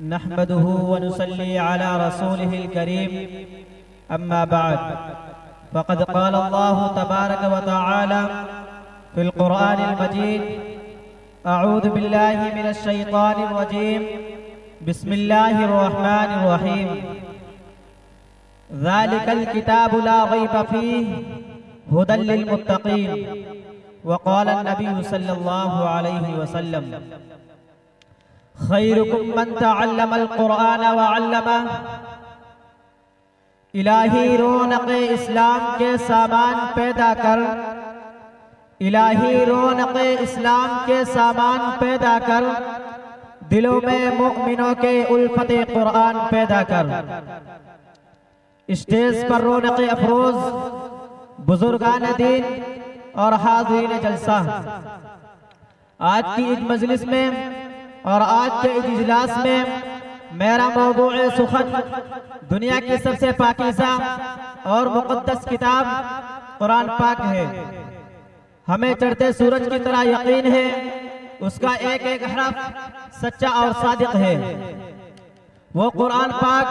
नहमदुहु व नुसल्ली अला रसूलिहिल करीम अम्मा बाद फ़क़द क़ाल अल्लाहु तबारक व तआला फ़िल क़ुरआनिल मजीद अऊज़ु बिल्लाहि मिनश शैतानिर रजीम बिस्मिल्लाहिर रहमानिर रहीम ज़ालिकल किताबु ला रैब फ़ीहि हुदल लिल मुत्तक़ीन व क़ाला नबी सल्लल्लाहु अलैहि वसल्लम खैरुकुम मन तअल्लमल क़ुरआन व अल्लमह। इलाही रौनक़ इस्लाम के सामान पैदा कर, इलाही रौनक़ इस्लाम के सामान पैदा कर, दिलों में मुमिनों के उल्फत क़ुरआन पैदा कर। स्टेज पर रौनक़ अफरोज बुजुर्गान दीन और हाज़रीन जलसा, आज की इस मजलिस में और आज के इस इजलास में मेरा मौज़ूए सुखन दुनिया की सबसे पाकीज़ा और मुक़द्दस किताब कुरान पाक है। हमें चढ़ते सूरज की तरह यकीन है, उसका एक एक हरफ सच्चा और सादिक है। वो कुरान पाक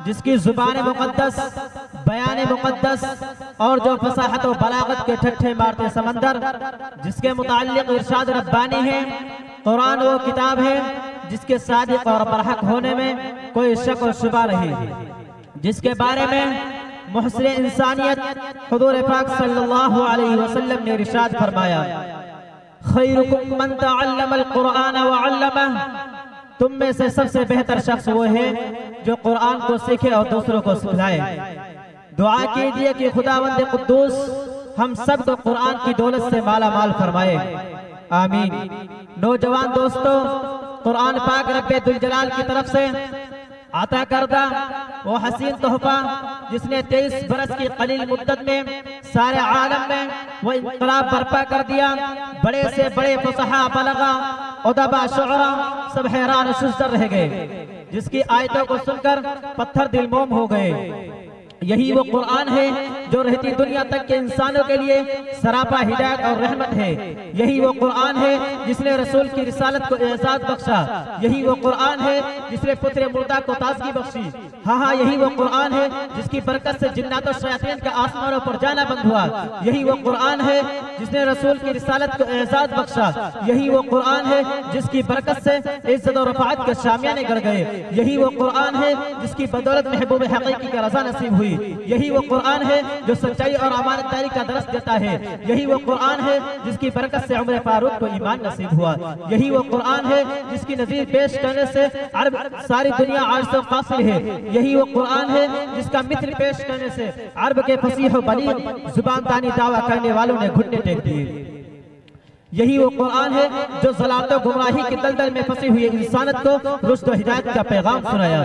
जिसकी ज़ुबान मुक़द्दस, बयान मुक़द्दस और जो फसाहत और बलागत के ठट्ठे मारते समंदर, जिसके मुताल्लिक़ इरशाद रब्बानी है। कुरान वो किताब है जिसके सादिक और बरहक होने में कोई शक और शुबा नहीं, जिसके बारे में मुहसिन इंसानियत हुज़ूर पाक सल्लल्लाहु अलैहि वसल्लम ने इरशाद फरमाया, खैरुकुम मन तअल्लमल क़ुरआन व अल्लमह। तुम में से सबसे बेहतर शख्स वो है जो कुरान को सीखे और दूसरों को सिखाए। दुआ कीजिए कि खुदावंद कुद्दूस हम सब को कुरान की दौलत से माला माल फरमाए, आमीन। नौजवान दोस्तों, कुरान पाक रब्बे दुल जलाल की तरफ से आता करदा वो हसीन तोहफा जिसने 23 बरस की कलील मुद्दत में सारे आलम में वो इंकलाब बर्पा कर दिया। बड़े से बड़े फुसहा बलगा उदबा शुअरा सब हैरान शुज़्र रह गए, जिसकी आयतों को सुनकर पत्थर दिल मोम हो गए। यही वो कुरान है जो रहती दुनिया तक के इंसानों के लिए सरापा हिदायत और रहमत है। यही वो कुरान है जिसने रसूल की रिसालत को एजाज बख्शा। यही वो कुरान है जिसने पुत्र मुर्दा को ताजगी बख्शी। हाँ, यही वो कुरान है जिसकी बरकत से जिन्नात और शयातीन का आसमानों पर जाना बंद हुआ। यही वो कुरान है जिसने रसूल की रिसालत को एजाज बख्शा। यही वो कुरान है जिसकी बरकत से इज्जत और रफ़ाअत के शामियाने गड़ गए। यही वो कुरान है जिसकी बदौलत महबूब हकीकी का रज़ा नसीब हुई। यही वो कुरान है जो सच्चाई और अमानतदारी का दरस देता है। यही वो कुरान है जिसकी बरकत से उमर फारूक को ईमान नसीब हुआ। यही वो कुरान है जिसकी नज़ीर पेश करने से अरब सारी दुनिया आज से कासिर है। यही वो कुरान है जिसका मिथल पेश करने से अरब के फसीह बलीग जुबानदानी दावा करने वालों ने घुटने टेक दिए। यही वो कुरान है जो ज़लालत और गुमराही के दलदल में फंसी हुई इंसानियत को रुश्द और हिदायत का पैगाम सुनाया।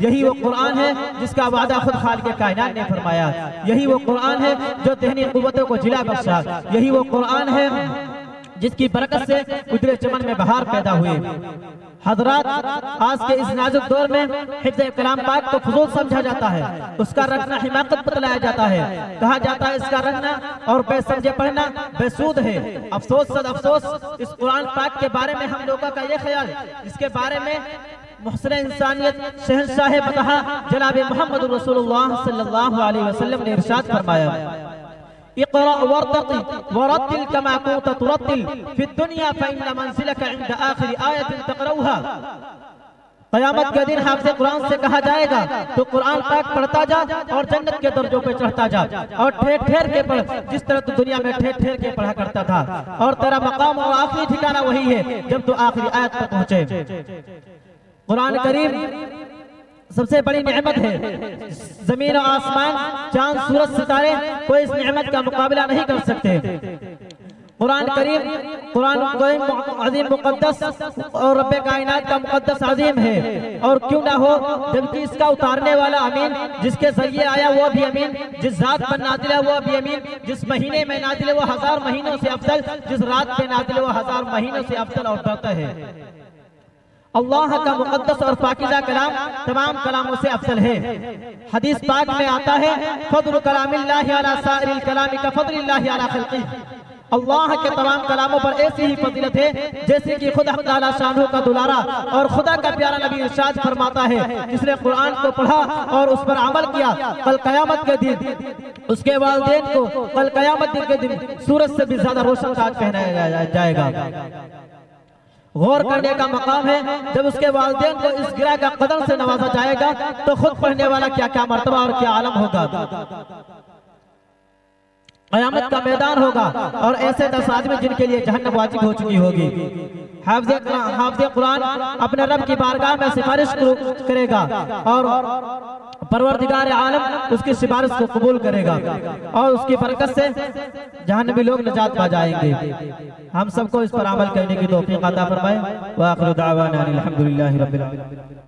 यही वो कुरान है जिसका वादा खुद खालिक़ कायनात ने फरमाया। यही वो कुरान है जो ज़हनी क़ुव्वतों को जिला बख्शा। यही वो कुरान है जिसकी बरकत से उजले चमन में बहार पैदा हुए। हजरात, आज के इस नाजुक दौर में हिफ्ज़ कलाम पाक को फजूल समझा जाता है, उसका रखना हिमाकत बतलाया जाता है। कहा जाता है इसका रखना और बेसमझे पढ़ना बेसूद है। अफसोस सद अफसोस, इस कुरान पाक के बारे में हम लोगों का ये ख्याल, इसके बारे में मुहसिन इंसानियत शहंशाह बतहा जनाब मोहम्मद रसूलुल्लाह सल्लल्लाहु अलैहि वसल्लम ने इरशाद फरमाया, इक़रा वरतक़ी वरत्तिल कमा कुंत तुरत्तिल फ़िद दुनिया फ़इन्न मंज़िलक इंद आखिरी आयतिन तक़रऊहा। क़यामत के दिन हाफ़िज़ कुरान से कहा जाएगा तो कुरान पाक पढ़ता जा और जन्नत के दर्जों पे चढ़ता जा, और ठेर ठेर के पढ़ जिस तरह तू दुनिया में ठेर ठेर के पढ़ा करता था, और तेरा मकाम और आखिरी ठिकाना वही है जब तू आखिरी आयत पर पहुंचे। कुरान करीम सबसे बड़ी नेमत है। जमीन और आसमान, चांद सूरज सितारे कोई इस नेमत का मुकाबला नहीं कर सकते। कुरान करीम अजीम मुक़द्दस और रब्बे कायनात का मुक़द्दस अजीम है, और क्यों ना हो जबकि इसका उतारने वाला अमीन, जिसके जरिए आया वो भी अमीन, जिस रात पर नाजिल है वो भी अमीन, जिस महीने में नाजिल है वो 1000 महीनों से अफजल, जिस रात पे नाजिल है वो 1000 महीनों से अफजल और बेहतर है। अल्लाह का मुक़द्दस और पाकीज़ा कलाम तमाम कलामों से अफजल है। हदीस पाक में आता है, फज़्लु कलामिल्लाहि अला साइरिल कलामि का फज़्लिल्लाहि अला खल्क़िही। अल्लाह के तमाम कलामों पर ऐसी ही फजीलत है जैसे कि खुदा ताला शानहू का दुलारा और खुदा का प्यारा नबी इरशाद फरमाता है, जिसने कुरान को पढ़ा और उस पर अमल किया, कल कयामत के दिन उसके वालिदैन को कल कयामत के दिन सूरज से भी ज्यादा रोशन ताज पहनाया जाएगा। गौर करने का मकाम है, जब उसके वालिदैन को इस गिरा का कदम से नवाजा जाएगा तो खुद पढ़ने वाला क्या क्या मर्तबा और क्या आलम होगा। क़यामत का मैदान होगा और ऐसे 10 आदमी जिनके लिए जहन्नम वाजिब हो चुकी होगी। हाफ़िज़ कुरान अपने रब की बारगाह में सिफारिश करेगा और परवरदिगार आलम उसकी सिफारिश को कबूल करेगा और उसकी बरकत से जहन्नमी लोग निजात पा जाएंगे। हम सबको इस पर अमल करने की तौफीक अता फरमाए। व आखिरु दावाना अनिल हम्दुलिल्लाहि रब्बिल आलमीन।